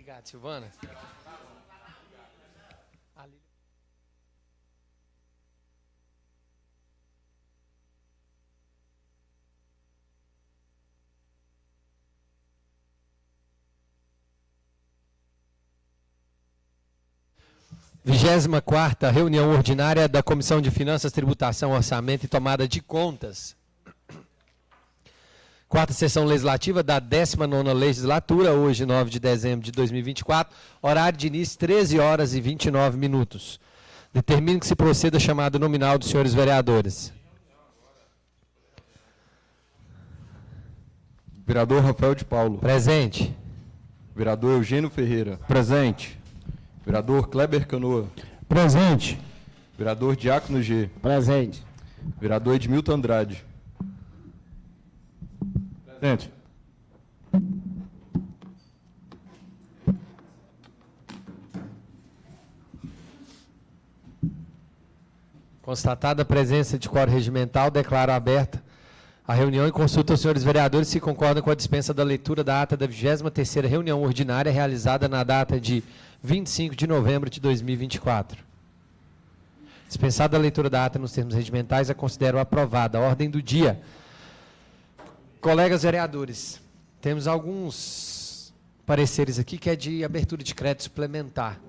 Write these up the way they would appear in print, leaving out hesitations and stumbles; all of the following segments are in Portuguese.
Obrigado, Silvana. Vigésima quarta reunião ordinária da Comissão de Finanças, Tributação, Orçamento e Tomada de Contas. Quarta sessão legislativa da 19ª legislatura, hoje 9 de dezembro de 2024, horário de início 13 horas e 29 minutos. Determino que se proceda a chamada nominal dos senhores vereadores. Vereador Rafael de Paulo. Presente. Vereador Eugênio Ferreira. Presente. Vereador Kleber Canoa. Presente. Vereador Diácono G. Presente. Vereador Edmilton Andrade. Presente. Constatada a presença de quórum regimental, declaro aberta a reunião e consulto aos senhores vereadores se concordam com a dispensa da leitura da ata da 23ª reunião ordinária realizada na data de 25 de novembro de 2024. Dispensada a leitura da ata nos termos regimentais, a considero aprovada. A ordem do dia. Colegas vereadores, temos alguns pareceres aqui que é de abertura de crédito suplementar.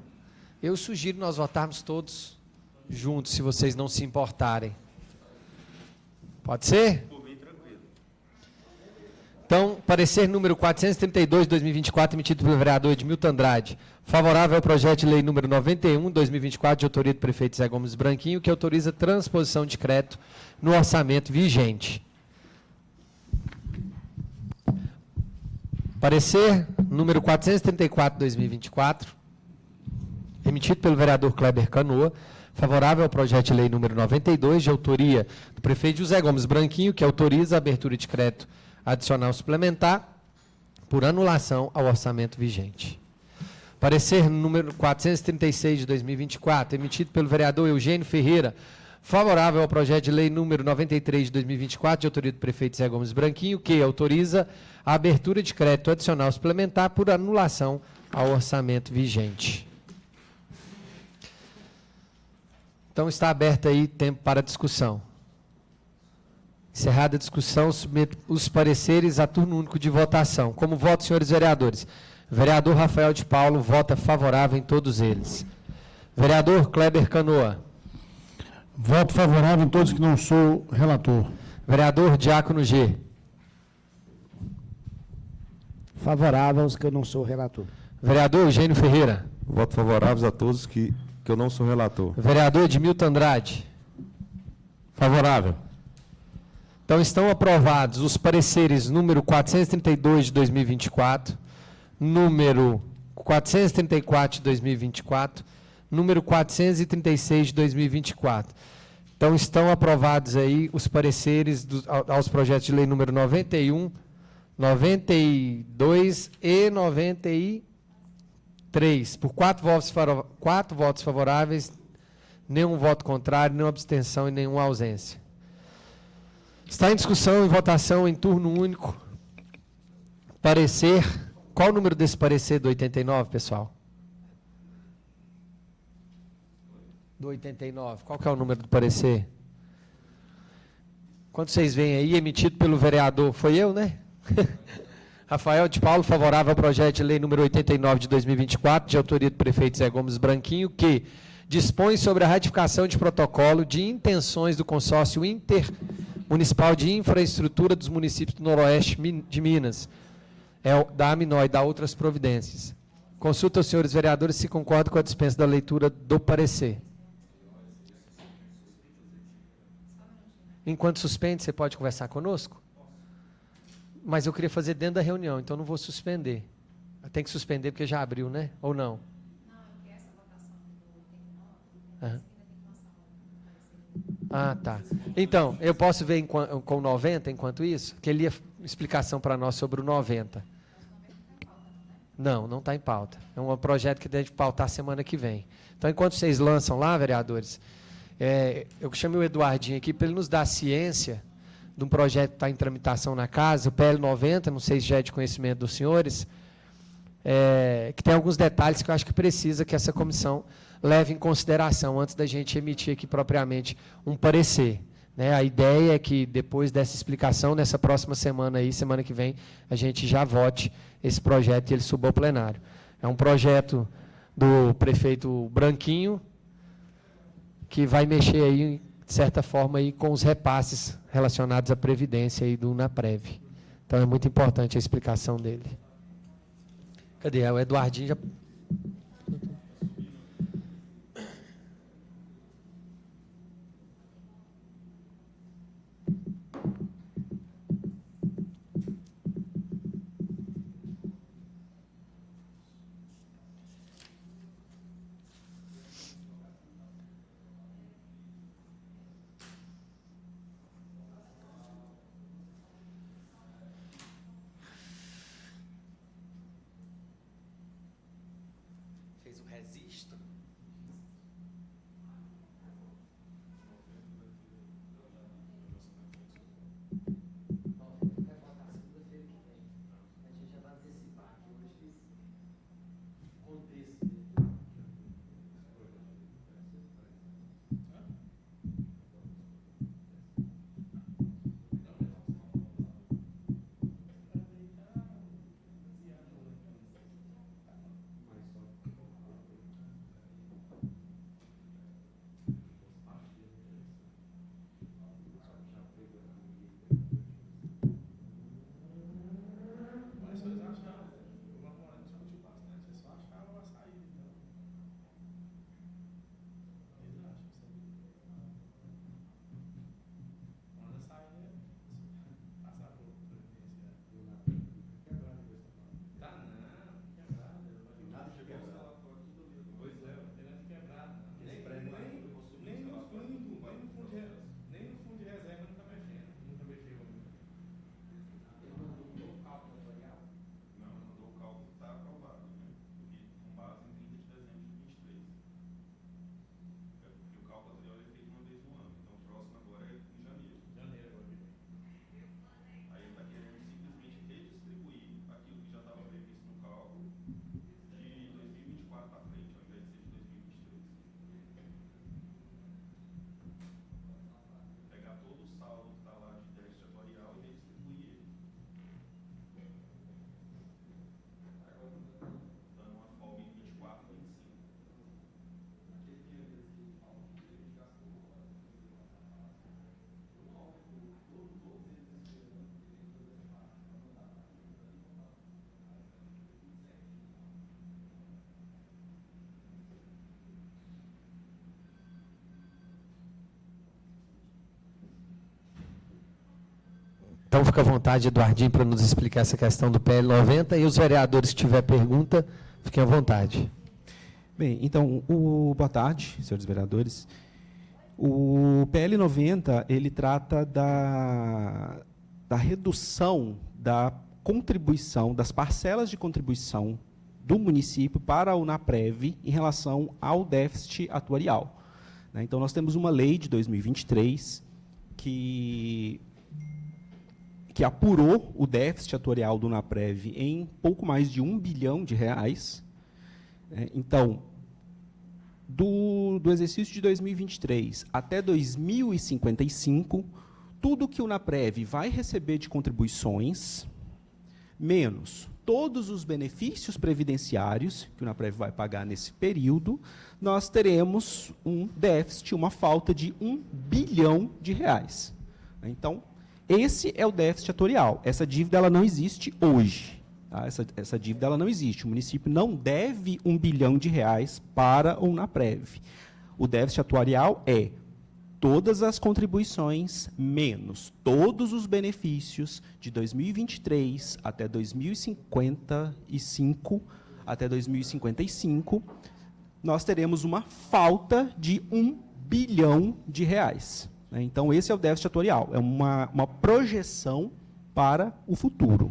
Eu sugiro nós votarmos todos juntos, se vocês não se importarem. Pode ser? Então, parecer número 432 de 2024, emitido pelo vereador Edmilton Andrade. Favorável ao projeto de lei número 91 de 2024, de autoria do prefeito Zé Gomes Branquinho, que autoriza a transposição de crédito no orçamento vigente. Parecer número 434 de 2024, emitido pelo vereador Kleber Canoa. Favorável ao projeto de lei número 92, de autoria do prefeito José Gomes Branquinho, que autoriza a abertura de crédito adicional suplementar por anulação ao orçamento vigente. Parecer número 436 de 2024, emitido pelo vereador Eugênio Ferreira, favorável ao projeto de lei número 93 de 2024, de autoria do prefeito Zé Gomes Branquinho, que autoriza a abertura de crédito adicional suplementar por anulação ao orçamento vigente. Então está aberto aí tempo para discussão. Encerrada a discussão, submeto os pareceres a turno único de votação. Como voto, senhores vereadores? Vereador Rafael de Paulo vota favorável em todos eles. Vereador Kleber Canoa. Voto favorável em todos que não sou relator. Vereador Diácono G. Favorável aos que eu não sou relator. Vereador Eugênio Ferreira. Voto favoráveis a todos que eu não sou relator. Vereador Edmilton Andrade. Favorável. Então, estão aprovados os pareceres número 432 de 2024, número 434 de 2024, número 436 de 2024. Então, estão aprovados aí os pareceres aos projetos de lei número 91, 92 e 93, por 4 votos favoráveis, nenhum voto contrário, nenhuma abstenção e nenhuma ausência. Está em discussão e votação em turno único. Parecer. Qual o número desse parecer do 89, pessoal? Do 89. Qual que é o número do parecer? Quando vocês veem aí, emitido pelo vereador, foi eu, né? Rafael de Paulo, favorável ao projeto de lei número 89 de 2024, de autoria do prefeito Zé Gomes Branquinho, que dispõe sobre a ratificação de protocolo de intenções do consórcio intermunicipal de infraestrutura dos municípios do Noroeste de Minas, da AMINOI e da outras providências. Consulta os senhores vereadores se concordam com a dispensa da leitura do parecer. Enquanto suspende, você pode conversar conosco? Mas eu queria fazer dentro da reunião, então não vou suspender. Tem que suspender porque já abriu, né? Ou não? Uhum. Ah, tá. Então, eu posso ver com o 90 enquanto isso? Que ele ia explicação para nós sobre o 90. Não, não está em pauta. É um projeto que deve pautar semana que vem. Então, enquanto vocês lançam lá, vereadores, eu chamei o Eduardinho aqui para ele nos dar ciência de um projeto que está em tramitação na casa, o PL 90, não sei se já é de conhecimento dos senhores, que tem alguns detalhes que eu acho que precisa que essa comissão leve em consideração antes da gente emitir aqui propriamente um parecer. Né? A ideia é que depois dessa explicação, nessa próxima semana aí, semana que vem, a gente já vote esse projeto e ele suba ao plenário. É um projeto do prefeito Branquinho, que vai mexer aí, de certa forma, aí, com os repasses relacionados à Previdência aí do UNAPREV. Então, é muito importante a explicação dele. Cadê? O Eduardinho já... fez o registro. Então, fica à vontade, Eduardinho, para nos explicar essa questão do PL 90. E os vereadores, se tiver pergunta, fiquem à vontade. Bem, então, boa tarde, senhores vereadores. O PL 90, ele trata da redução da contribuição, das parcelas de contribuição do município para a UNAPREV em relação ao déficit atuarial. Então, nós temos uma lei de 2023 que apurou o déficit atuarial do UNAPREV em pouco mais de R$1 bilhão. Então, do exercício de 2023 até 2055, tudo que o UNAPREV vai receber de contribuições, menos todos os benefícios previdenciários que o UNAPREV vai pagar nesse período, nós teremos um déficit, uma falta de R$1 bilhão. Então, esse é o déficit atuarial. Essa dívida ela não existe hoje. Tá? Essa dívida ela não existe. O município não deve R$1 bilhão para o UNAPREV. O déficit atuarial é todas as contribuições menos todos os benefícios de 2023 até 2055, nós teremos uma falta de R$1 bilhão. Então, esse é o déficit atuarial, é uma projeção para o futuro.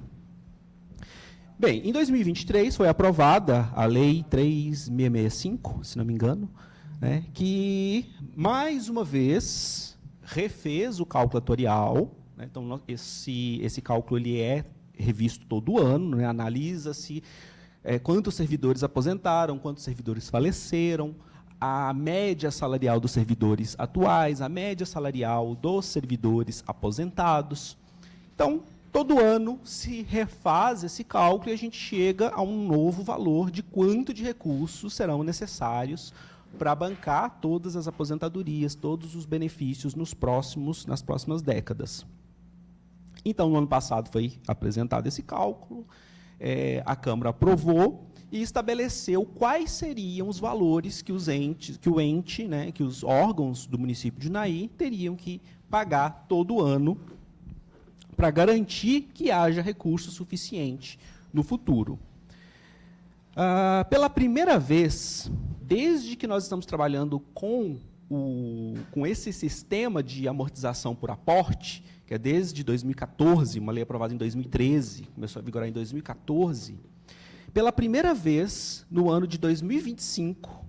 Bem, em 2023 foi aprovada a Lei 3665, se não me engano, que, mais uma vez, refez o cálculo atuarial. Então, esse cálculo ele é revisto todo ano, analisa-se quantos servidores aposentaram, quantos servidores faleceram, a média salarial dos servidores atuais, a média salarial dos servidores aposentados. Então, todo ano se refaz esse cálculo e a gente chega a um novo valor de quanto de recursos serão necessários para bancar todas as aposentadorias, todos os benefícios nas próximas décadas. Então, no ano passado foi apresentado esse cálculo, a Câmara aprovou e estabeleceu quais seriam os valores que que os órgãos do município de Unai teriam que pagar todo ano para garantir que haja recurso suficiente no futuro. Pela primeira vez, desde que nós estamos trabalhando com esse sistema de amortização por aporte, que é desde 2014, uma lei aprovada em 2013, começou a vigorar em 2014, pela primeira vez, no ano de 2025,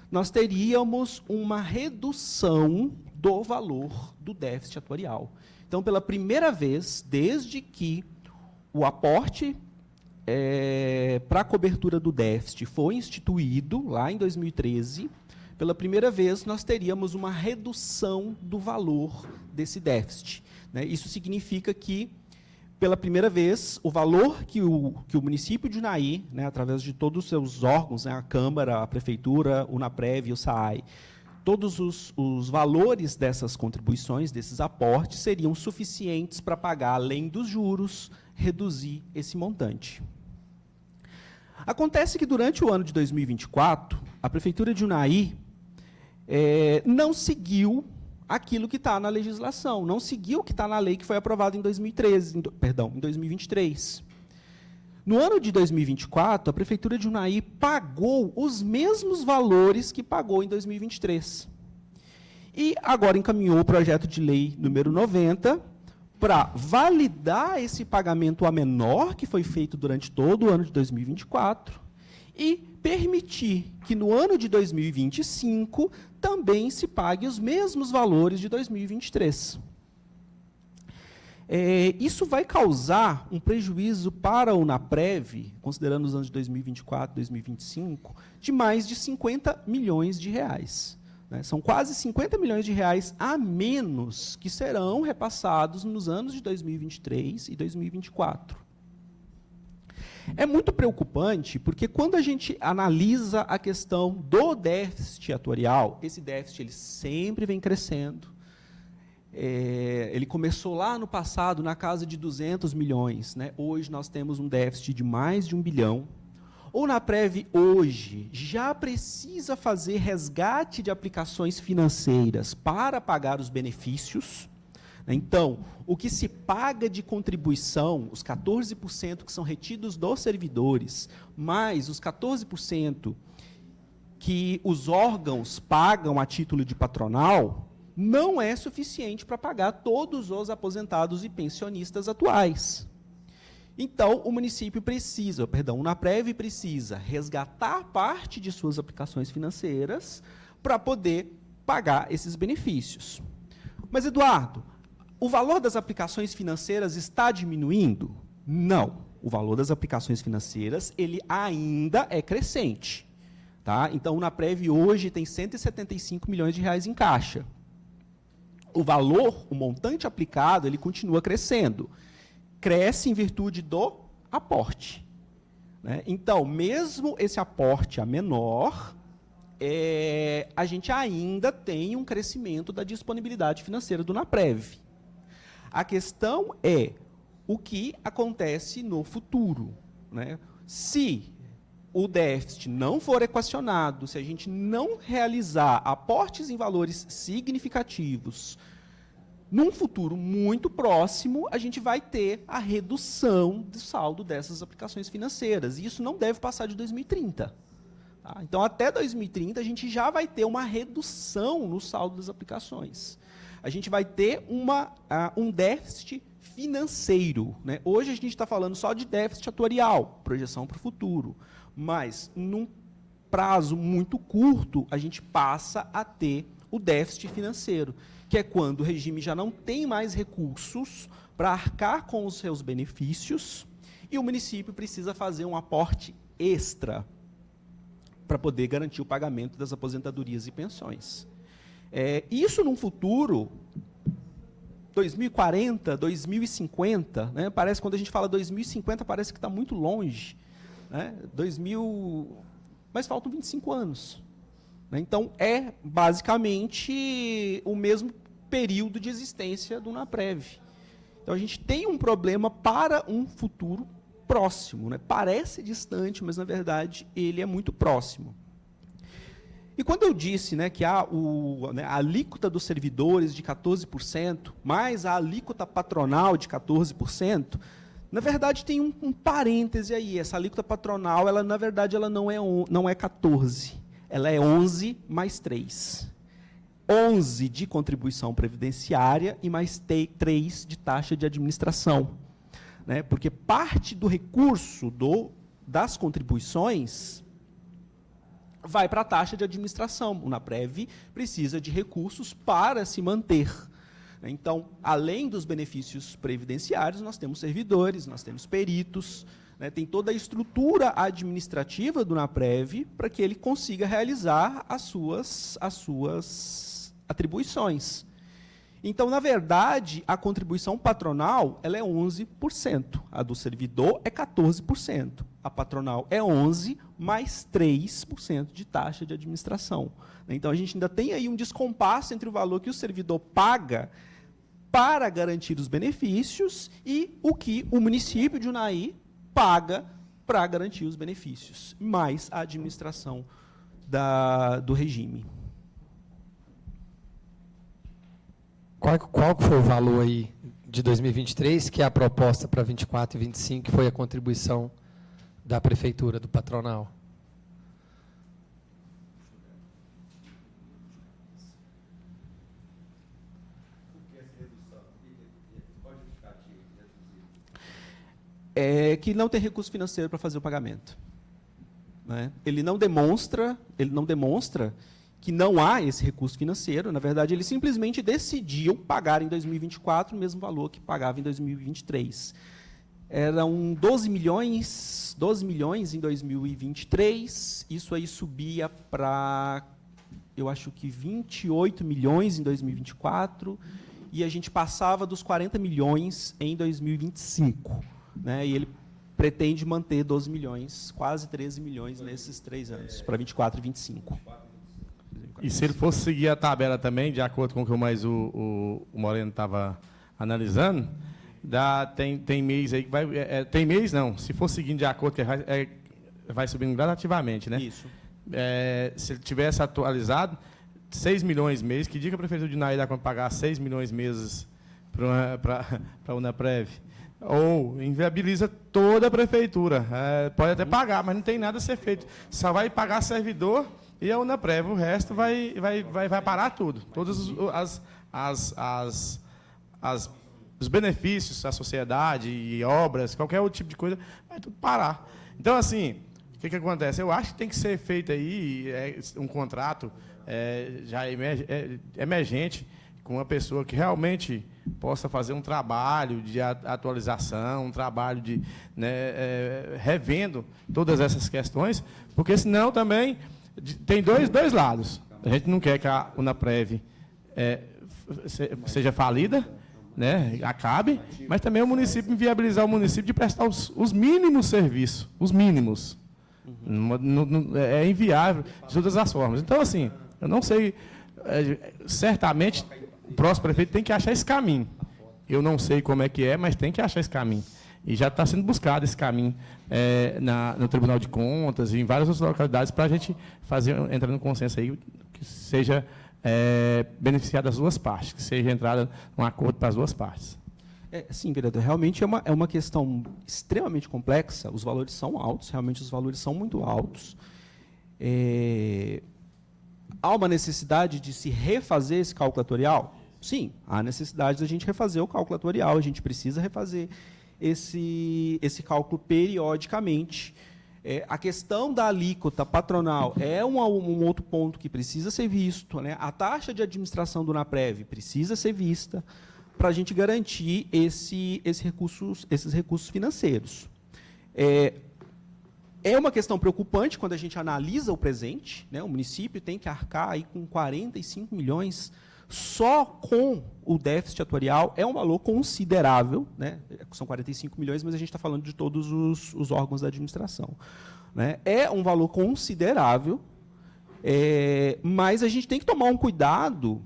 nós teríamos uma redução do valor do déficit atuarial. Então, pela primeira vez, desde que o aporte para a cobertura do déficit foi instituído, lá em 2013, pela primeira vez, nós teríamos uma redução do valor desse déficit. Isso significa que, pela primeira vez, o valor que o município de Unai, através de todos os seus órgãos, a Câmara, a Prefeitura, o UNAPREV e o SAAI, todos os valores dessas contribuições, desses aportes, seriam suficientes para pagar, além dos juros, reduzir esse montante. Acontece que, durante o ano de 2024, a Prefeitura de Unai não seguiu aquilo que está na legislação, não seguiu o que está na lei que foi aprovada em 2023. No ano de 2024, a Prefeitura de Unai pagou os mesmos valores que pagou em 2023. E agora encaminhou o projeto de lei número 90 para validar esse pagamento a menor que foi feito durante todo o ano de 2024 e permitir que no ano de 2025 também se pague os mesmos valores de 2023. Isso vai causar um prejuízo para a UNAPREV, considerando os anos de 2024 e 2025, de mais de 50 milhões de reais. São quase 50 milhões de reais a menos que serão repassados nos anos de 2023 e 2024. É muito preocupante, porque quando a gente analisa a questão do déficit atuarial, esse déficit ele sempre vem crescendo. Ele começou lá no passado na casa de 200 milhões. Hoje nós temos um déficit de mais de 1 bilhão. O UNAPREV hoje já precisa fazer resgate de aplicações financeiras para pagar os benefícios. Então, o que se paga de contribuição, os 14% que são retidos dos servidores, mais os 14% que os órgãos pagam a título de patronal, não é suficiente para pagar todos os aposentados e pensionistas atuais. Então, o município precisa, o UNAPREV precisa resgatar parte de suas aplicações financeiras para poder pagar esses benefícios. Mas, Eduardo, o valor das aplicações financeiras está diminuindo? Não. O valor das aplicações financeiras ele ainda é crescente. Tá? Então, o UNAPREV hoje tem 175 milhões de reais em caixa. O valor, o montante aplicado, ele continua crescendo. Cresce em virtude do aporte. Então, mesmo esse aporte a menor, a gente ainda tem um crescimento da disponibilidade financeira do UNAPREV. A questão é o que acontece no futuro. Se o déficit não for equacionado, se a gente não realizar aportes em valores significativos, num futuro muito próximo, a gente vai ter a redução do saldo dessas aplicações financeiras. E isso não deve passar de 2030. Tá? Então, até 2030, a gente já vai ter uma redução no saldo das aplicações. A gente vai ter um déficit financeiro. Hoje, a gente está falando só de déficit atuarial, projeção para o futuro. Mas, num prazo muito curto, a gente passa a ter o déficit financeiro, que é quando o regime já não tem mais recursos para arcar com os seus benefícios e o município precisa fazer um aporte extra para poder garantir o pagamento das aposentadorias e pensões. Isso, num futuro, 2040, 2050, né? Parece, quando a gente fala 2050, parece que está muito longe, né? Mas faltam 25 anos. Né? Então, é basicamente o mesmo período de existência do UNAPREV. Então, a gente tem um problema para um futuro próximo. Né? Parece distante, mas, na verdade, ele é muito próximo. E quando eu disse, né, que a alíquota dos servidores de 14%, mais a alíquota patronal de 14%, na verdade, tem um parêntese aí. Essa alíquota patronal, ela, na verdade, ela não é 14%. Ela é 11 mais 3. 11 de contribuição previdenciária e mais 3 de taxa de administração. Né? Porque parte do recurso das contribuições vai para a taxa de administração. O UNAPREV precisa de recursos para se manter. Então, além dos benefícios previdenciários, nós temos servidores, nós temos peritos, né? Tem toda a estrutura administrativa do UNAPREV para que ele consiga realizar as suas atribuições. Então, na verdade, a contribuição patronal ela é 11%, a do servidor é 14%, a patronal é 11% mais 3% de taxa de administração. Então, a gente ainda tem aí um descompasso entre o valor que o servidor paga para garantir os benefícios e o que o município de Unai paga para garantir os benefícios, mais a administração do regime. Qual foi o valor aí de 2023, que é a proposta para 24 e 25, que foi a contribuição da prefeitura, do patronal? É que não tem recurso financeiro para fazer o pagamento. Né? Ele não demonstra que não há esse recurso financeiro. Na verdade, ele simplesmente decidiu pagar em 2024 o mesmo valor que pagava em 2023. Eram 12 milhões em 2023, isso aí subia para, eu acho que 28 milhões em 2024, e a gente passava dos 40 milhões em 2025. Né? E ele pretende manter 12 milhões, quase 13 milhões nesses 3 anos, para 24 e 25. E se ele fosse seguir a tabela também, de acordo com o que o Moreno estava analisando, tem mês aí que vai... tem mês não, se for seguindo de acordo, vai subindo gradativamente, né? Isso. Se ele tivesse atualizado, 6 milhões mês, que dia que a Prefeitura de Unai dá para pagar 6 milhões meses para a UNAPREV? Ou inviabiliza toda a Prefeitura. Pode até pagar, mas não tem nada a ser feito. Só vai pagar servidor e a UNAPREV, o resto vai parar tudo. Todos os benefícios à sociedade e obras, qualquer outro tipo de coisa, vai tudo parar. Então, assim, o que acontece? Eu acho que tem que ser feito aí um contrato já emergente com uma pessoa que realmente possa fazer um trabalho de atualização, um trabalho de revendo todas essas questões, porque senão também tem dois lados. A gente não quer que a UNAPREV seja falida, né, acabe, mas também o município inviabilizar o município de prestar os mínimos serviços, os mínimos. É inviável de todas as formas. Então, assim, eu não sei, certamente o próximo prefeito tem que achar esse caminho. Eu não sei como é que mas tem que achar esse caminho. E já está sendo buscado esse caminho no Tribunal de Contas e em várias outras localidades para a gente entrar no consenso aí que seja beneficiado as duas partes, que seja entrada num acordo para as duas partes. Sim, vereador, realmente é uma questão extremamente complexa, os valores são altos, realmente os valores são muito altos. Há uma necessidade de se refazer esse cálculo atuarial? Sim, há necessidade de a gente refazer o cálculo atuarial, a gente precisa refazer esse cálculo periodicamente. A questão da alíquota patronal é um outro ponto que precisa ser visto, né? A taxa de administração do UNAPREV precisa ser vista para a gente garantir esses recursos financeiros. É uma questão preocupante quando a gente analisa o presente, né? O município tem que arcar aí com 45 milhões só com o déficit atuarial, é um valor considerável, né? São 45 milhões, mas a gente está falando de todos os órgãos da administração, né? É um valor considerável, mas a gente tem que tomar um cuidado,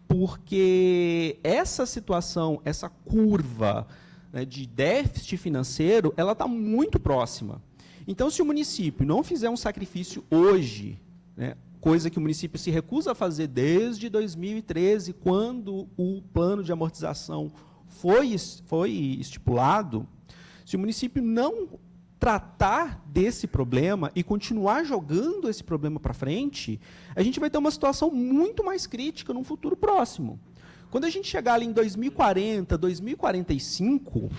porque essa situação, essa curva, né, de déficit financeiro, ela está muito próxima. Então, se o município não fizer um sacrifício hoje, né, coisa que o município se recusa a fazer desde 2013, quando o plano de amortização foi estipulado, se o município não tratar desse problema e continuar jogando esse problema para frente, a gente vai ter uma situação muito mais crítica num futuro próximo. Quando a gente chegar ali em 2040, 2045,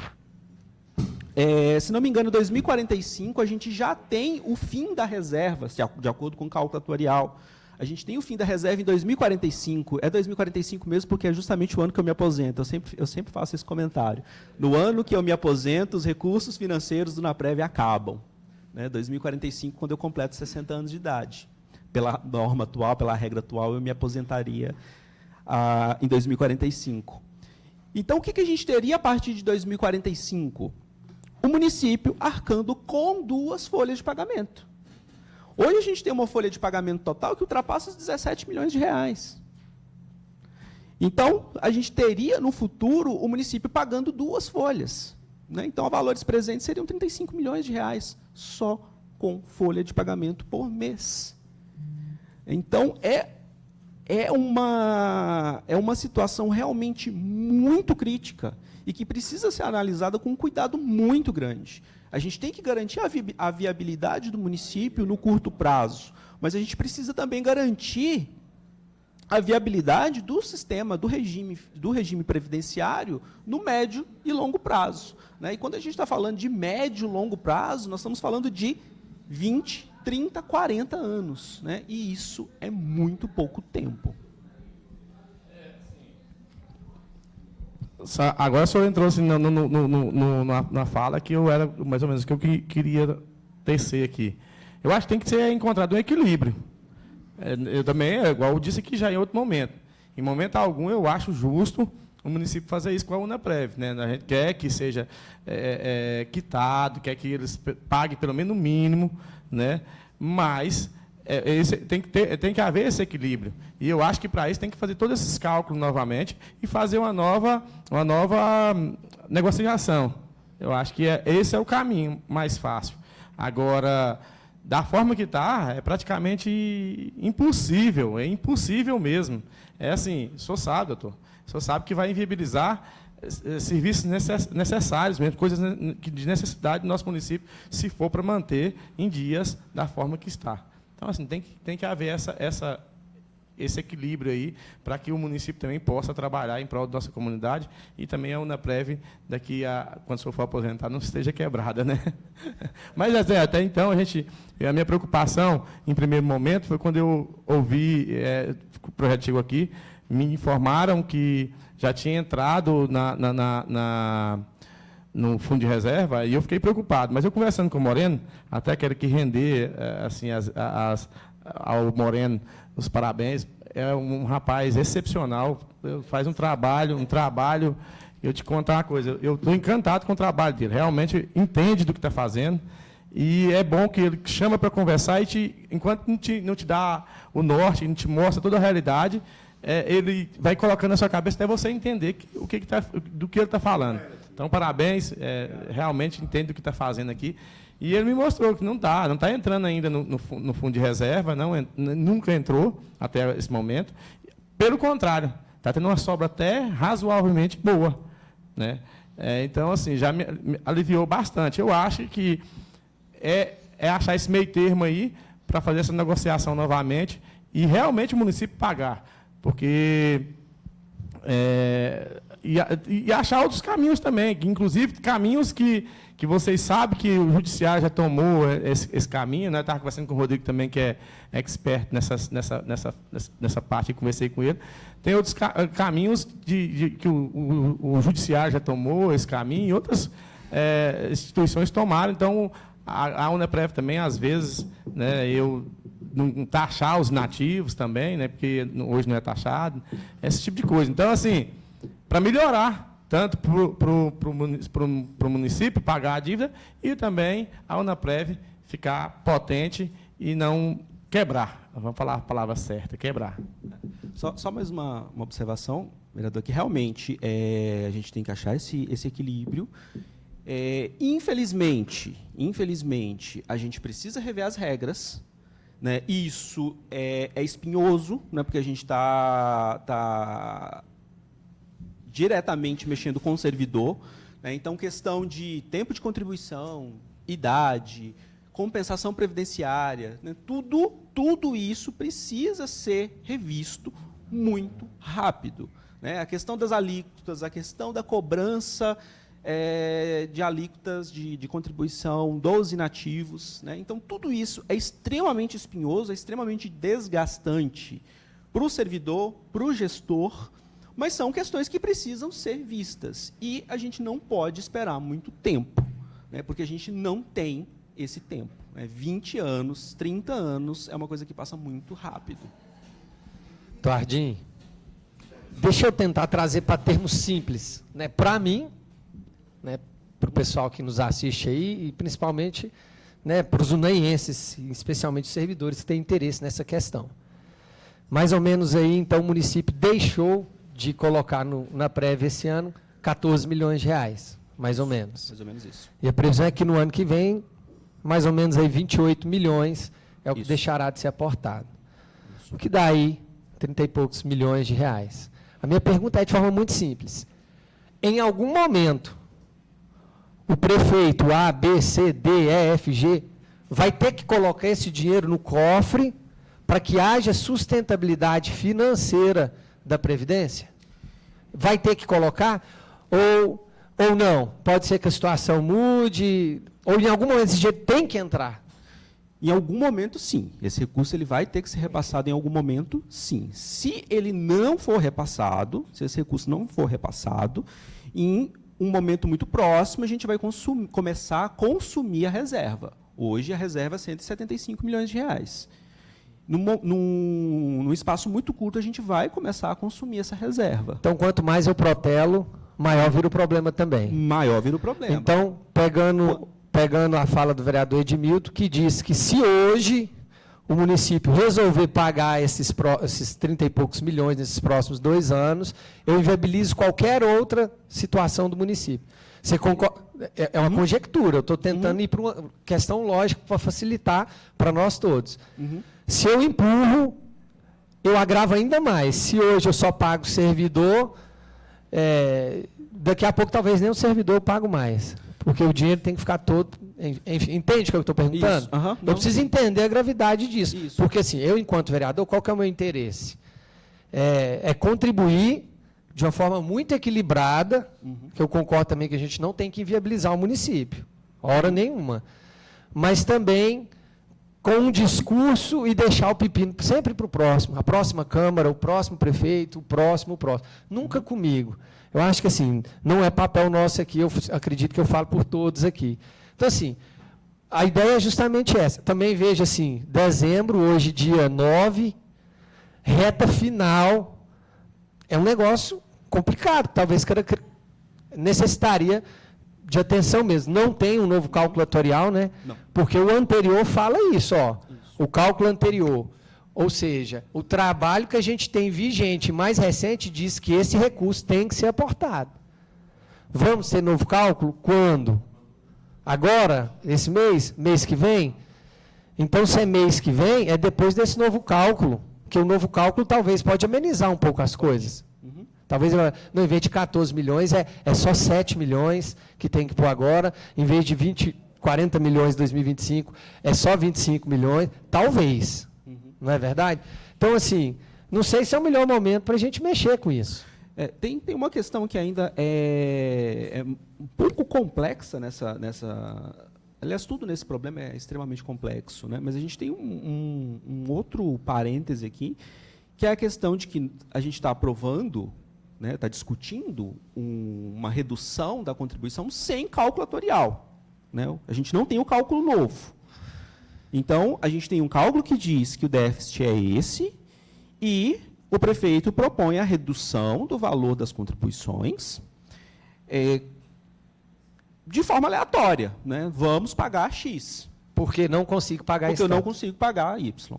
se não me engano, em 2045, a gente já tem o fim da reserva, de acordo com o cálculo atuarial. A gente tem o fim da reserva em 2045. É 2045 mesmo, porque é justamente o ano que eu me aposento. Eu sempre faço esse comentário. No ano que eu me aposento, os recursos financeiros do NAPREV acabam. Né? 2045, quando eu completo 60 anos de idade. Pela norma atual, pela regra atual, eu me aposentaria em 2045. Então, o que a gente teria a partir de 2045? O município arcando com 2 folhas de pagamento. Hoje a gente tem uma folha de pagamento total que ultrapassa os 17 milhões de reais. Então, a gente teria, no futuro, o município pagando 2 folhas. Né? Então, a valores presentes seriam 35 milhões de reais, só com folha de pagamento por mês. Então, é uma situação realmente muito crítica e que precisa ser analisada com um cuidado muito grande. A gente tem que garantir a viabilidade do município no curto prazo, mas a gente precisa também garantir a viabilidade do sistema, do regime previdenciário no médio e longo prazo. Né? E quando a gente está falando de médio e longo prazo, nós estamos falando de 20, 30, 40 anos. Né? E isso é muito pouco tempo. Agora o senhor entrou assim, na fala que eu era mais ou menos o que eu queria tecer aqui. Eu acho que tem que ser encontrado um equilíbrio. Eu também, igual eu disse aqui já em outro momento. Em momento algum, eu acho justo o município fazer isso com a UNAPREV. Né? A gente quer que seja quitado, quer que eles paguem pelo menos o mínimo, né? Mas tem que haver esse equilíbrio. E eu acho que, para isso, tem que fazer todos esses cálculos novamente e fazer uma nova negociação. Eu acho que esse é o caminho mais fácil. Agora, da forma que está, é praticamente impossível, é impossível mesmo. É assim, o senhor sabe, doutor, o senhor sabe que vai inviabilizar serviços necessários, mesmo, coisas de necessidade do nosso município, se for para manter em dias da forma que está. Então, assim, tem que haver esse equilíbrio aí, para que o município também possa trabalhar em prol da nossa comunidade e também a UNAPREV, quando o senhor for aposentar, não esteja quebrada, né? Mas, até então, a minha preocupação, em primeiro momento, foi quando eu ouvi, o projeto chegou aqui, me informaram que já tinha entrado no fundo de reserva, e eu fiquei preocupado. Mas eu, conversando com o Moreno, até quero que render assim, ao Moreno os parabéns. É um rapaz excepcional, faz um trabalho, eu te contar uma coisa, eu estou encantado com o trabalho dele, realmente entende do que está fazendo, e é bom que ele chama para conversar e, enquanto não te dá o norte, não te mostra toda a realidade, ele vai colocando na sua cabeça até você entender do que ele está falando. Então, parabéns, realmente entende o que está fazendo aqui. E ele me mostrou que não está entrando ainda no fundo de reserva, nunca entrou até esse momento. Pelo contrário, está tendo uma sobra até razoavelmente boa. Né? Então, assim, já me aliviou bastante. Eu acho que é achar esse meio termo aí para fazer essa negociação novamente e realmente o município pagar. Porque... E achar outros caminhos também, inclusive caminhos que vocês sabem que o judiciário já tomou esse caminho, né? Estava conversando com o Rodrigo também, que é expert nessa parte, conversei com ele. Tem outros caminhos que o judiciário já tomou esse caminho e outras instituições tomaram. Então, A Unaprev também, às vezes, né, eu não taxar os nativos também, né, porque hoje não é taxado, esse tipo de coisa. Então, assim, para melhorar, tanto para o município pagar a dívida e também a Unaprev ficar potente e não quebrar. Vamos falar a palavra certa, quebrar. Só mais uma observação, vereador, que realmente a gente tem que achar esse equilíbrio. Infelizmente, a gente precisa rever as regras, né? Isso é espinhoso, né? Porque a gente está diretamente mexendo com o servidor, né? Então, questão de tempo de contribuição, idade, compensação previdenciária, né? Tudo isso precisa ser revisto muito rápido, né? A questão das alíquotas, a questão da cobrança de alíquotas de contribuição dos inativos, né? Então, tudo isso é extremamente espinhoso, é extremamente desgastante para o servidor, para o gestor, mas são questões que precisam ser vistas. E a gente não pode esperar muito tempo, né? Porque a gente não tem esse tempo, né? 20 anos, 30 anos, é uma coisa que passa muito rápido. Eduardinho, deixa eu tentar trazer para termos simples, né? Para mim, né, para o pessoal que nos assiste aí, e principalmente, né, para os unaienses, especialmente os servidores que têm interesse nessa questão. Mais ou menos aí, então, o município deixou de colocar na prévia esse ano 14 milhões de reais, mais ou menos. Mais ou menos isso. E a previsão é que no ano que vem, mais ou menos aí 28 milhões é o que Isso. deixará de ser aportado. O que dá aí 30 e poucos milhões de reais. A minha pergunta é de forma muito simples. Em algum momento, o prefeito A, B, C, D, E, F, G vai ter que colocar esse dinheiro no cofre para que haja sustentabilidade financeira da Previdência? Vai ter que colocar? Ou não? Pode ser que a situação mude, ou em algum momento esse dinheiro tem que entrar? Em algum momento, sim. Esse recurso ele vai ter que ser repassado em algum momento, sim. Se ele não for repassado, se esse recurso não for repassado, em um momento muito próximo, a gente vai começar a consumir a reserva. Hoje, a reserva é 175 milhões de reais. Num espaço muito curto, a gente vai começar a consumir essa reserva. Então, quanto mais eu protelo, maior vira o problema também. Maior vira o problema. Então, pegando a fala do vereador Edmilton, que diz que se hoje o município resolver pagar esses 30 e poucos milhões nesses próximos 2 anos, eu inviabilizo qualquer outra situação do município. Você concorda? É uma conjectura, eu estou tentando ir para uma questão lógica para facilitar para nós todos. Se eu empurro, eu agravo ainda mais. Se hoje eu só pago servidor, daqui a pouco talvez nem o servidor eu pago mais. Porque o dinheiro tem que ficar todo... Enfim, entende o que eu estou perguntando? Isso, eu preciso entender a gravidade disso. Isso. Porque, assim, eu, enquanto vereador, qual que é o meu interesse? É contribuir de uma forma muito equilibrada, que eu concordo também que a gente não tem que inviabilizar o município, hora nenhuma. Mas também com um discurso e deixar o pepino sempre para o próximo, a próxima Câmara, o próximo prefeito, o próximo. Nunca comigo. Eu acho que, assim, não é papel nosso aqui, eu acredito que eu falo por todos aqui. Então, assim, a ideia é justamente essa. Também vejo, assim, dezembro, hoje, dia 9, reta final, é um negócio complicado, talvez necessitaria de atenção mesmo. Não tem um novo cálculo atuarial, né? Não. Porque o anterior fala isso, ó. O cálculo anterior. Ou seja, o trabalho que a gente tem vigente mais recente diz que esse recurso tem que ser aportado. Vamos ter novo cálculo? Quando? Agora? Esse mês? Mês que vem? Então, se é mês que vem, é depois desse novo cálculo, que o novo cálculo talvez pode amenizar um pouco as coisas. Talvez, não, em vez de 14 milhões, é só 7 milhões que tem que pôr agora, em vez de 40 milhões em 2025, é só 25 milhões, talvez. Não é verdade? Então, assim, não sei se é o melhor momento para a gente mexer com isso. Tem uma questão que ainda é um pouco complexa nessa... Aliás, tudo nesse problema é extremamente complexo, né? Mas a gente tem um outro parêntese aqui, que é a questão de que a gente está aprovando, está discutindo uma redução da contribuição sem cálculo atuarial. né? A gente não tem o cálculo novo. Então, a gente tem um cálculo que diz que o déficit é esse e o prefeito propõe a redução do valor das contribuições de forma aleatória, né? Vamos pagar X. Porque não consigo pagar Porque isso. eu não consigo pagar Y.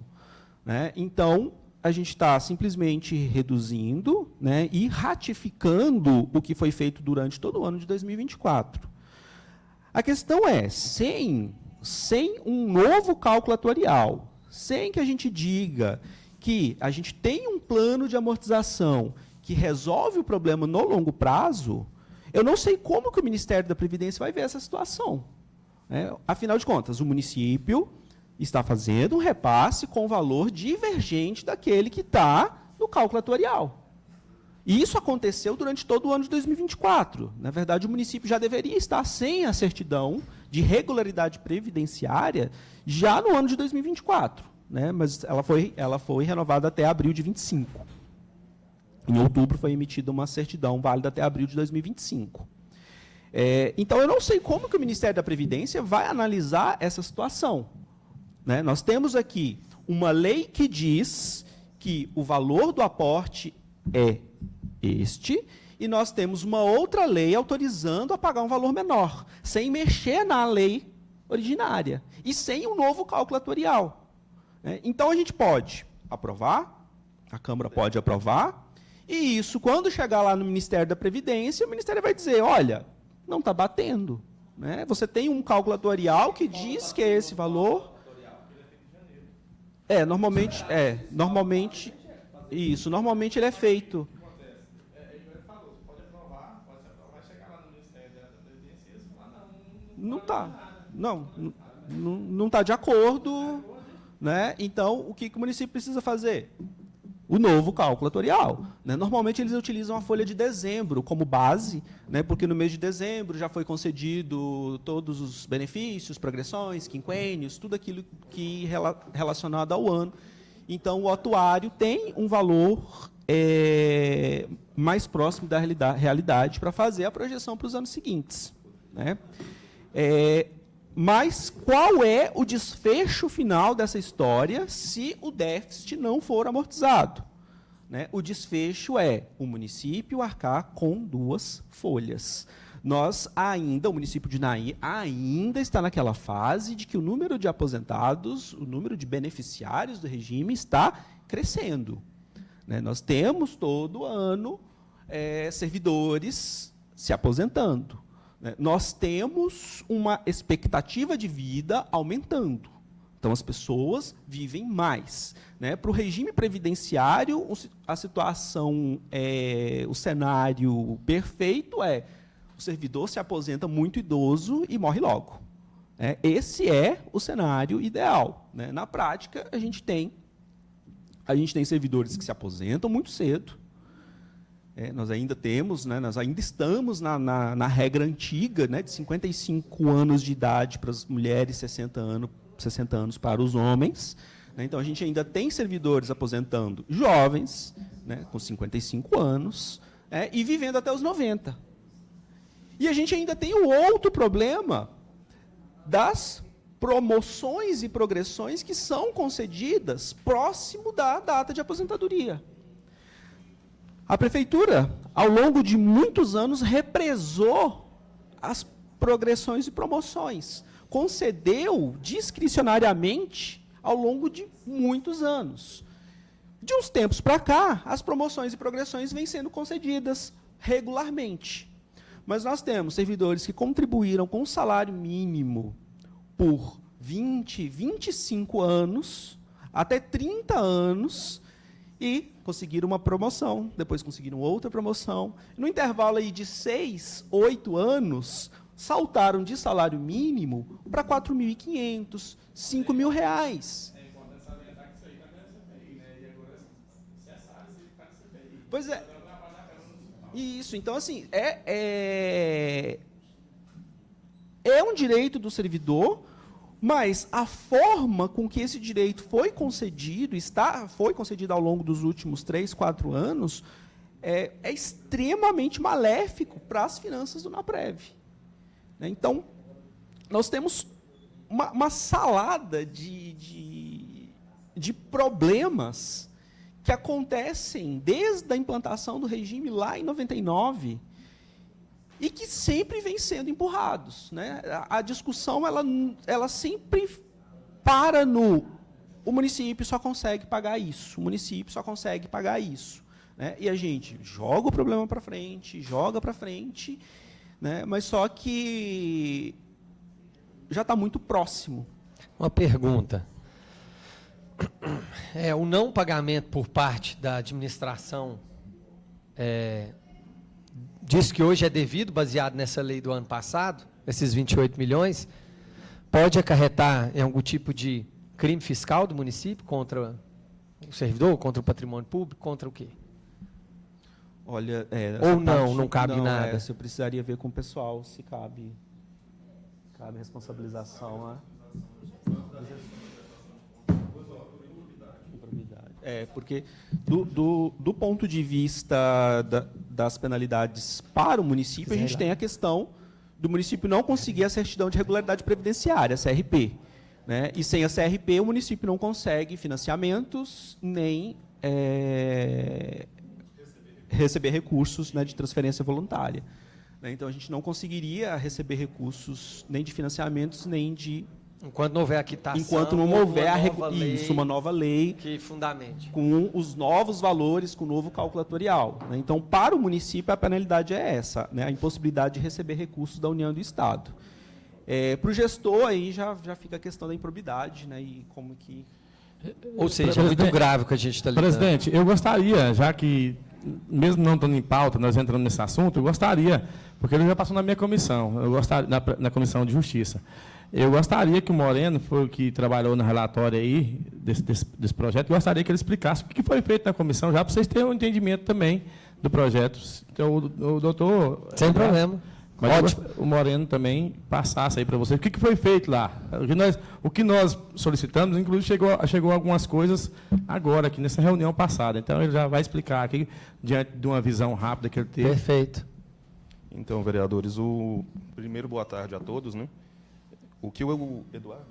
Né? Então, a gente está simplesmente reduzindo, né, e ratificando o que foi feito durante todo o ano de 2024. A questão é, sem um novo cálculo atuarial, sem que a gente diga que a gente tem um plano de amortização que resolve o problema no longo prazo, eu não sei como que o Ministério da Previdência vai ver essa situação. Né? Afinal de contas, o município está fazendo um repasse com valor divergente daquele que está no cálculo atuarial. E isso aconteceu durante todo o ano de 2024. Na verdade, o município já deveria estar sem a certidão de regularidade previdenciária já no ano de 2024. Né? Mas ela foi renovada até abril de 25. Em outubro foi emitida uma certidão válida até abril de 2025. Então, eu não sei como que o Ministério da Previdência vai analisar essa situação. Né? Nós temos aqui uma lei que diz que o valor do aporte é este, e nós temos uma outra lei autorizando a pagar um valor menor, sem mexer na lei originária, e sem um novo cálculo atuarial. Né? Então, a gente pode aprovar, a Câmara pode aprovar, e isso, quando chegar lá no Ministério da Previdência, o Ministério vai dizer, olha, não está batendo. Né? Você tem um cálculo atuarial que diz que é esse valor. Normalmente ele é feito. Não está. Não está de acordo. Né? Então, o que o município precisa fazer? O novo cálculo atuarial. Né? Normalmente, eles utilizam a folha de dezembro como base, né? Porque no mês de dezembro já foi concedido todos os benefícios, progressões, quinquênios, tudo aquilo que relacionado ao ano. Então, o atuário tem um valor mais próximo da realidade para fazer a projeção para os anos seguintes. Né? Mas qual é o desfecho final dessa história se o déficit não for amortizado? Né? O desfecho é o município arcar com 2 folhas. O município de Naí ainda está naquela fase de que o número de aposentados, o número de beneficiários do regime está crescendo. Né? Nós temos todo ano servidores se aposentando. Nós temos uma expectativa de vida aumentando. Então, as pessoas vivem mais. Né? Para o regime previdenciário, a situação, o cenário perfeito é o servidor se aposenta muito idoso e morre logo. Esse é o cenário ideal. Né? Na prática, a gente tem servidores que se aposentam muito cedo. Nós ainda estamos na regra antiga, né, de 55 anos de idade para as mulheres, 60 anos para os homens. Né? Então, a gente ainda tem servidores aposentando jovens, né, com 55 anos, e vivendo até os 90. E a gente ainda tem o outro problema das promoções e progressões que são concedidas próximo da data de aposentadoria. A prefeitura, ao longo de muitos anos, represou as progressões e promoções, concedeu discricionariamente ao longo de muitos anos. De uns tempos para cá, as promoções e progressões vêm sendo concedidas regularmente. Mas nós temos servidores que contribuíram com o salário mínimo por 20, 25 anos, até 30 anos, e conseguiram uma promoção, depois conseguiram outra promoção. No intervalo aí de 6, 8 anos, saltaram de salário mínimo para R$ 4.500, R$ 5.000. Pois é. Isso, então, assim, é um direito do servidor, mas a forma com que esse direito foi concedido, foi concedido ao longo dos últimos 3, 4 anos, é extremamente maléfico para as finanças do NAPREV. Então, nós temos uma salada de problemas que acontecem desde a implantação do regime lá em 99 e que sempre vêm sendo empurrados, né? A discussão ela sempre para no o município só consegue pagar isso, o município só consegue pagar isso, né? E a gente joga o problema para frente, né? Mas só que já está muito próximo. Uma pergunta. O não pagamento por parte da administração diz que hoje é devido, baseado nessa lei do ano passado, esses 28 milhões, pode acarretar em algum tipo de crime fiscal do município contra o servidor, contra o patrimônio público, contra o quê? Olha, ou não cabe nada? Eu precisaria ver com o pessoal se cabe responsabilização a... porque do ponto de vista das penalidades para o município, a gente tem a questão do município não conseguir a certidão de regularidade previdenciária, a CRP. Né? E sem a CRP, o município não consegue financiamentos, nem receber recursos, né, de transferência voluntária. Né? Então, a gente não conseguiria receber recursos nem de financiamentos, nem de... Enquanto não houver a quitação, enquanto não houver uma nova lei que fundamente. Com os novos valores, com o novo cálculo atuarial. Né? Então, para o município, a penalidade é essa, né? A impossibilidade de receber recursos da União e do Estado. Para o gestor, aí já fica a questão da improbidade, né? E como que... Ou seja, é muito grave o que a gente está lidando. Presidente, eu gostaria, já que, mesmo não estando em pauta, nós entramos nesse assunto, eu gostaria, porque ele já passou na minha comissão, eu gostaria, na Comissão de Justiça. Eu gostaria que o Moreno, foi o que trabalhou no relatório aí desse projeto, gostaria que ele explicasse o que foi feito na comissão, já para vocês terem um entendimento também do projeto. Então, o doutor... Sem problema. Mas o Moreno também passasse aí para vocês. O que foi feito lá? O que nós solicitamos, inclusive, chegou algumas coisas agora, aqui nessa reunião passada. Então, ele já vai explicar aqui, diante de uma visão rápida que ele teve. Perfeito. Então, vereadores, primeiro, boa tarde a todos, né? O que o Eduardo...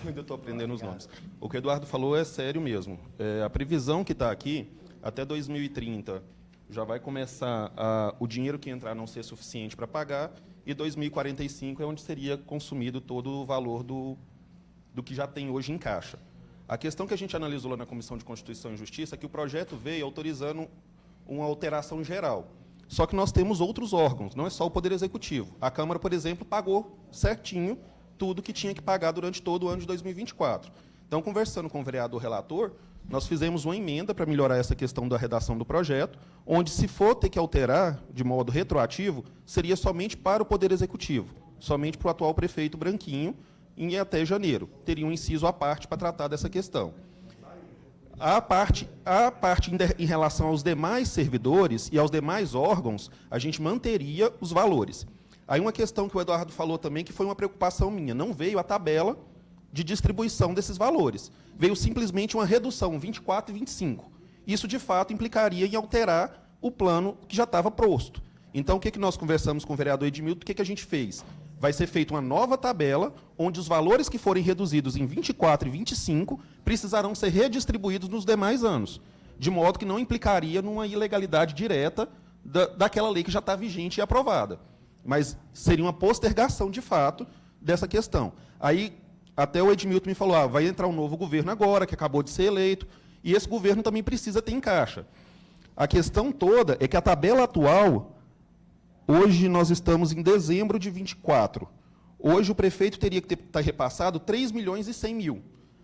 Eu ainda estou aprendendo os nomes. O que o Eduardo falou é sério mesmo. A previsão que está aqui, até 2030, já vai começar o dinheiro que entrar não ser suficiente para pagar, e 2045 é onde seria consumido todo o valor do que já tem hoje em caixa. A questão que a gente analisou lá na Comissão de Constituição e Justiça é que o projeto veio autorizando uma alteração geral. Só que nós temos outros órgãos, não é só o Poder Executivo. A Câmara, por exemplo, pagou certinho tudo que tinha que pagar durante todo o ano de 2024. Então, conversando com o vereador relator, nós fizemos uma emenda para melhorar essa questão da redação do projeto, onde, se for ter que alterar de modo retroativo, seria somente para o Poder Executivo, somente para o atual prefeito Branquinho, em até janeiro. Teria um inciso à parte para tratar dessa questão. A parte em relação aos demais servidores e aos demais órgãos, a gente manteria os valores. Aí uma questão que o Eduardo falou também, que foi uma preocupação minha, não veio a tabela de distribuição desses valores. Veio simplesmente uma redução, 24 e 25. Isso, de fato, implicaria em alterar o plano que já estava posto. Então, o que nós conversamos com o vereador Edmilton, o que a gente fez? Vai ser feita uma nova tabela, onde os valores que forem reduzidos em 24 e 25 precisarão ser redistribuídos nos demais anos, de modo que não implicaria numa ilegalidade direta daquela lei que já está vigente e aprovada. Mas seria uma postergação, de fato, dessa questão. Aí, até o Edmilton me falou, vai entrar um novo governo agora, que acabou de ser eleito, e esse governo também precisa ter em caixa. A questão toda é que a tabela atual, hoje nós estamos em dezembro de 24. Hoje o prefeito teria que estar repassado 3 milhões e 100 mil.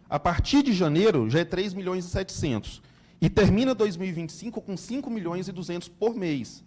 A partir de janeiro, já é 3 milhões e 700. E termina 2025 com 5 milhões e 200 por mês.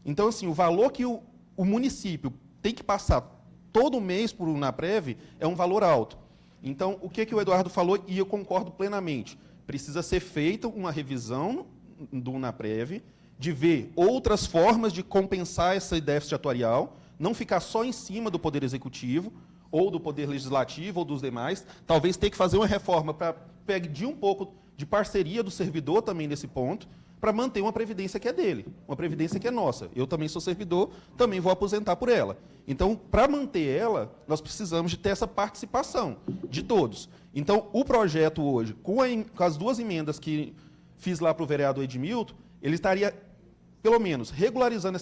Então, assim, o valor que o município tem que passar todo mês por UNAPREV é um valor alto. Então, o que o Eduardo falou, e eu concordo plenamente, precisa ser feita uma revisão do UNAPREV, de ver outras formas de compensar esse déficit atuarial, não ficar só em cima do Poder Executivo, ou do Poder Legislativo, ou dos demais, talvez ter que fazer uma reforma para pedir um pouco de parceria do servidor também nesse ponto. para manter uma previdência que é dele, uma previdência que é nossa. Eu também sou servidor, também vou aposentar por ela. Então, para manter ela, nós precisamos de ter essa participação de todos. Então, o projeto hoje, com as 2 emendas que fiz lá para o vereador Edmilton, ele estaria, pelo menos, regularizando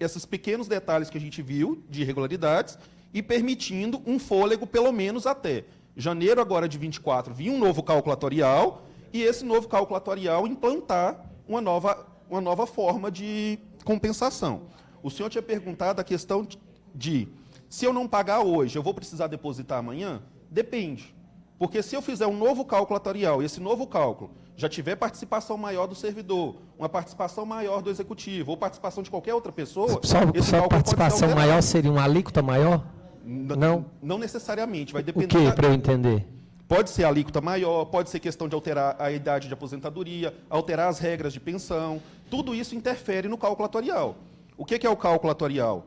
esses pequenos detalhes que a gente viu, de irregularidades, e permitindo um fôlego, pelo menos, até janeiro agora de 24, vir um novo cálculo, e esse novo cálculo implantar uma nova forma de compensação. O senhor tinha perguntado a questão de se eu não pagar hoje, eu vou precisar depositar amanhã? Depende. Porque se eu fizer um novo cálculo e esse novo cálculo já tiver participação maior do servidor, uma participação maior do executivo, ou participação de qualquer outra pessoa... Só participação maior seria uma alíquota maior? Não? Não necessariamente, vai O depender... que, para eu entender? Pode ser alíquota maior, pode ser questão de alterar a idade de aposentadoria, alterar as regras de pensão. Tudo isso interfere no cálculo atorial. O que é o cálculo atorial?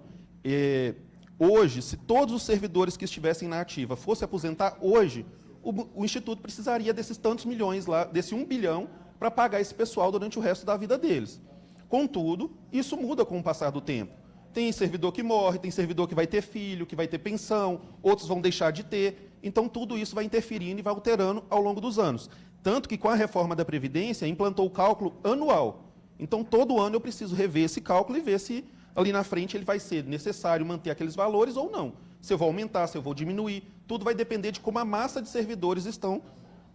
Hoje, se todos os servidores que estivessem na ativa fossem aposentar hoje, o Instituto precisaria desses tantos milhões lá, desse 1 bilhão, para pagar esse pessoal durante o resto da vida deles. Contudo, isso muda com o passar do tempo. Tem servidor que morre, tem servidor que vai ter filho, que vai ter pensão, outros vão deixar de ter. Então, tudo isso vai interferindo e vai alterando ao longo dos anos. Tanto que, com a reforma da Previdência, implantou o cálculo anual. Então, todo ano eu preciso rever esse cálculo e ver se ali na frente ele vai ser necessário manter aqueles valores ou não. Se eu vou aumentar, se eu vou diminuir. Tudo vai depender de como a massa de servidores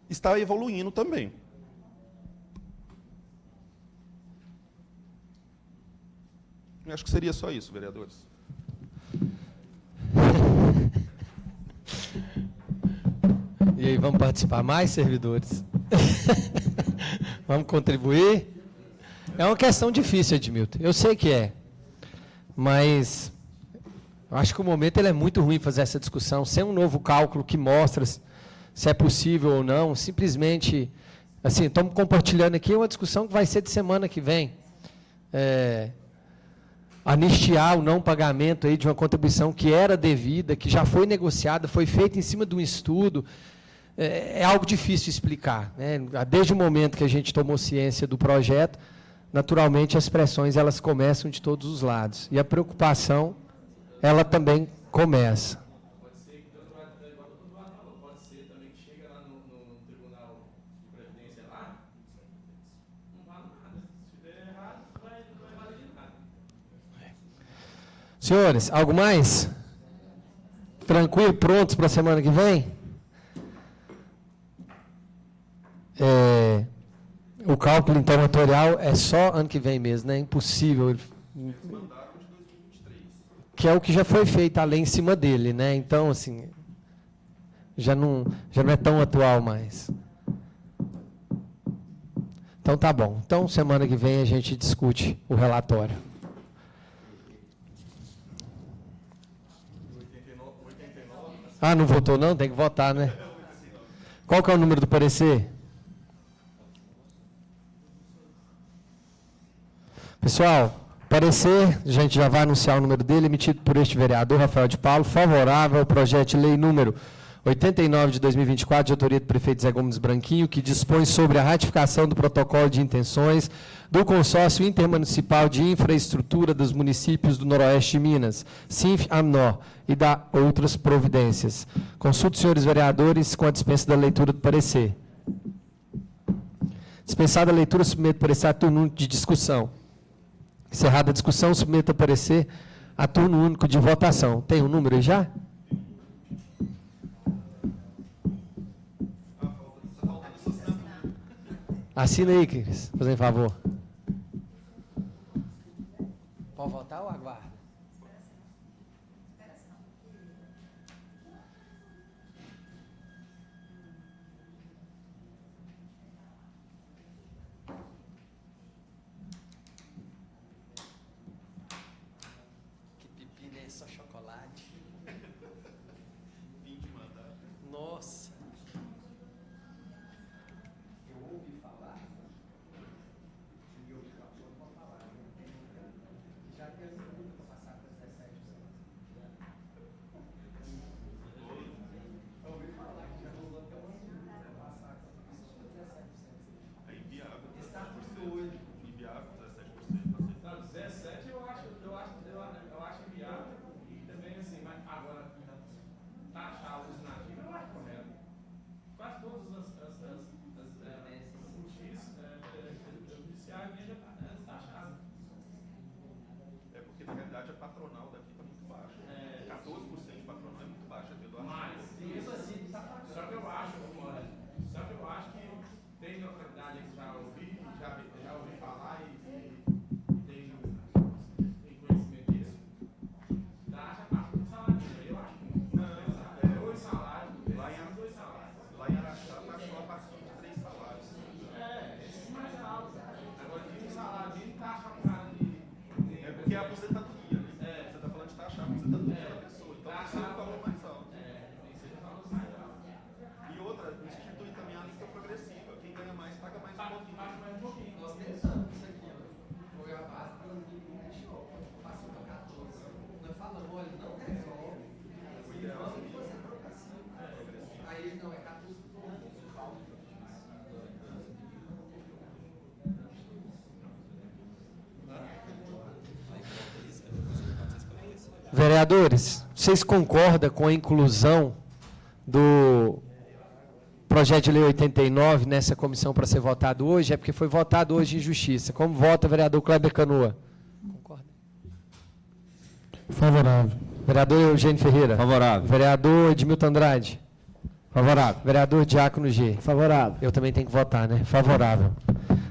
está evoluindo também. Eu acho que seria só isso, vereadores. E aí, vamos participar mais, servidores? Vamos contribuir? É uma questão difícil, Edmilton. Eu sei que é. Mas eu acho que o momento ele é muito ruim fazer essa discussão, sem um novo cálculo que mostra se é possível ou não. Simplesmente, assim, estamos compartilhando aqui uma discussão que vai ser de semana que vem. Anistiar o não pagamento aí de uma contribuição que era devida, que já foi negociada, foi feita em cima de um estudo, é algo difícil de explicar, né? Desde o momento que a gente tomou ciência do projeto, naturalmente as pressões elas começam de todos os lados, e a preocupação ela também começa. Pode ser que tanto o Eduardo falou, pode ser também que chega lá no Tribunal de Previdência lá, não vale nada. Se estiver errado, não vai valer de nada. Senhores, algo mais? Tranquilo, prontos para a semana que vem? O cálculo, então, atorial é só ano que vem mesmo, né? Impossível. Que é o que já foi feito a lei em cima dele, né? Então, assim, já não é tão atual mais. Então, tá bom. Então, semana que vem a gente discute o relatório. Ah, não votou não? Tem que votar, né? Qual que é o número do parecer? Pessoal, parecer, a gente já vai anunciar o número dele, emitido por este vereador, Rafael de Paulo, favorável ao projeto de lei número 89 de 2024, de autoria do prefeito Zé Gomes Branquinho, que dispõe sobre a ratificação do protocolo de intenções do Consórcio Intermunicipal de Infraestrutura dos Municípios do Noroeste de Minas, SINF-AMNOR, e da outras providências. Consulto, senhores vereadores, com a dispensa da leitura do parecer. Dispensada a leitura, submeto o parecer a turno único de discussão. Encerrada a discussão, submeto a parecer a turno único de votação. Tem um número aí já? Assina aí, Cris, fazendo favor. Pode votar ou aguarda? Que pepino é só chocolate? Nossa. Já que eu patronal daqui está muito baixa. 14% de patronal é muito baixa. Só que eu acho, que tem autoridade que já ouvi falar e tem conhecimento disso. Taxa a partir do salário mínimo. Eu acho que não. 2 salários. Lá em Araxá taxou a partir de 3 salários. Esse mais alto. Agora, de um salário mínimo, taxa um cara de. É porque é a aposentadoria, né? Você está falando de taxar a aposentadoria da pessoa. Então tem que ser o valor mais alto. E outra, institui também a lista progressiva. Quem ganha mais, paga mais um pouquinho. Nós tentamos isso aqui, ó. Foi a base pelo mínimo deixou. Passou para 14. Nós falamos, olha, não resolve. Vamos fazer progressivo. Aí não, é 14 pontos. Vereadores, vocês concordam com a inclusão do projeto de lei 89 nessa comissão para ser votado hoje? É porque foi votado hoje em justiça. Como vota o vereador Kleber Canoa? Concorda? Favorável. Vereador Eugênio Ferreira? Favorável. Vereador Edmilton Andrade? Favorável. Vereador Diácono G? Favorável. Eu também tenho que votar, né? Favorável.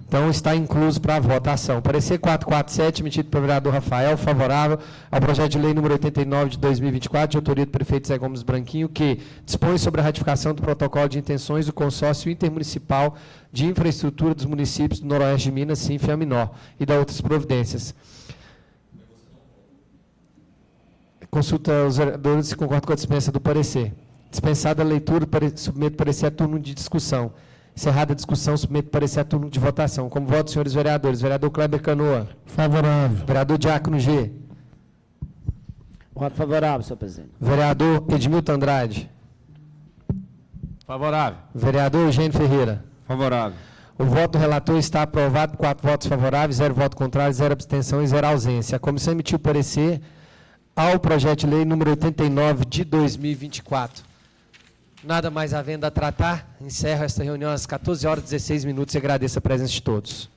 Então, está incluso para a votação. Parecer 447, emitido pelo vereador Rafael, favorável ao projeto de lei número 89 de 2024, de autoria do prefeito Zé Gomes Branquinho, que dispõe sobre a ratificação do protocolo de intenções do consórcio intermunicipal de infraestrutura dos municípios do Noroeste de Minas, Sinf-Aminor, e da outras providências. Consulta os vereadores se concordam com a dispensa do parecer. Dispensada a leitura, submeto parecer a turno de discussão. Encerrada a discussão, submeto parecer a turno de votação. Como voto, senhores vereadores? Vereador Kleber Canoa. Favorável. Vereador Diácono G. Voto favorável, senhor presidente. Vereador Edmilton Andrade. Favorável. Vereador Eugênio Ferreira. Favorável. O voto do relator está aprovado, 4 votos favoráveis, 0 voto contrário, 0 abstenção e 0 ausência. A comissão emitiu parecer ao projeto de lei número 89 de 2024. Nada mais havendo a tratar, encerro esta reunião às 14h16 e agradeço a presença de todos.